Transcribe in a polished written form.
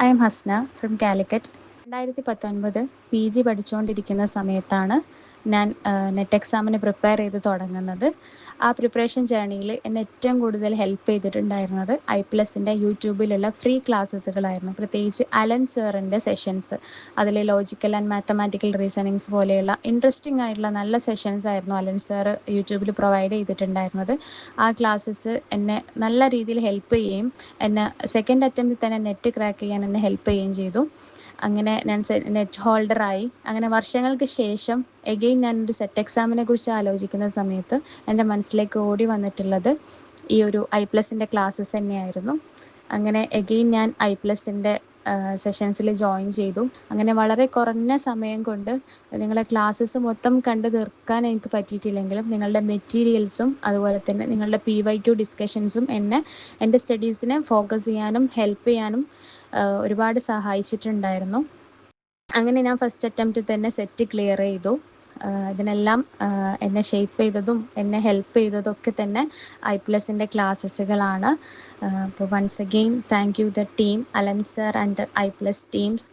I M Hasna from Calicut. 2019 PG പഠിച്ചുകൊണ്ടിരിക്കുന്ന സമയത്താണ് ഞാൻ നെറ്റ് എക്സാമിന് പ്രിപ്പയർ ചെയ്ത് തുടങ്ങുന്നത്. ആ പ്രിപ്പറേഷൻ ജേർണിയിൽ എന്നെ ഏറ്റവും കൂടുതൽ ഹെൽപ്പ് ചെയ്തിട്ടുണ്ടായിരുന്നത് ഐ+ൻ്റെ യൂട്യൂബിലുള്ള ഫ്രീ ക്ലാസ്സുകളായിരുന്നു. പ്രത്യേകിച്ച് അലൻ സാറിൻ്റെ സെഷൻസ്, അതിൽ ലോജിക്കൽ ആൻഡ് മാത്തമാറ്റിക്കൽ റീസണിങ്സ് പോലെയുള്ള ഇൻട്രസ്റ്റിംഗ് ആയിട്ടുള്ള നല്ല സെഷൻസ് ആയിരുന്നു അലൻ സാർ യൂട്യൂബിൽ പ്രൊവൈഡ് ചെയ്തിട്ടുണ്ടായിരുന്നത്. ആ ക്ലാസ്സസ് എന്നെ നല്ല രീതിയിൽ ഹെൽപ്പ് ചെയ്യുകയും എന്നെ സെക്കൻഡ് അറ്റംപ്റ്റിൽ തന്നെ നെറ്റ് ക്രാക്ക് ചെയ്യാൻ എന്നെ ഹെൽപ്പ് ചെയ്യുകയും ചെയ്തു. അങ്ങനെ ഞാൻ നെറ്റ് ഹോൾഡറായി. അങ്ങനെ വർഷങ്ങൾക്ക് ശേഷം എഗെയിൻ ഞാനൊരു സെറ്റ് എക്സാമിനെ കുറിച്ച് ആലോചിക്കുന്ന സമയത്ത് എൻ്റെ മനസ്സിലേക്ക് ഓടി വന്നിട്ടുള്ളത് ഈ ഒരു ഐ+ൻ്റെ ക്ലാസ്സസ് തന്നെയായിരുന്നു. അങ്ങനെ എഗെയിൻ ഞാൻ ഐ+ൻ്റെ സെഷൻസിൽ ജോയിൻ ചെയ്തു. അങ്ങനെ വളരെ കുറഞ്ഞ സമയം കൊണ്ട് നിങ്ങളുടെ ക്ലാസ്സസ് മൊത്തം കണ്ടു തീർക്കാൻ എനിക്ക് പറ്റിയിട്ടില്ലെങ്കിലും നിങ്ങളുടെ മെറ്റീരിയൽസും അതുപോലെ തന്നെ നിങ്ങളുടെ PYQ ഡിസ്കഷൻസും എന്നെ എൻ്റെ സ്റ്റഡീസിനെ ഫോക്കസ് ചെയ്യാനും ഹെൽപ്പ് ചെയ്യാനും ഒരുപാട് സഹായിച്ചിട്ടുണ്ടായിരുന്നു. അങ്ങനെ ഞാൻ ഫസ്റ്റ് അറ്റംപ്റ്റിൽ തന്നെ സെറ്റ് ക്ലിയർ ചെയ്തു. ഇതിനെല്ലാം എന്നെ ഷേപ്പ് ചെയ്തതും എന്നെ ഹെൽപ്പ് ചെയ്തതും ഒക്കെ തന്നെ ഐ+ൻ്റെ ക്ലാസ്സസുകളാണ്. അപ്പോൾ once again thank you the team, Alan sir and ഐ+ ടീംസ്.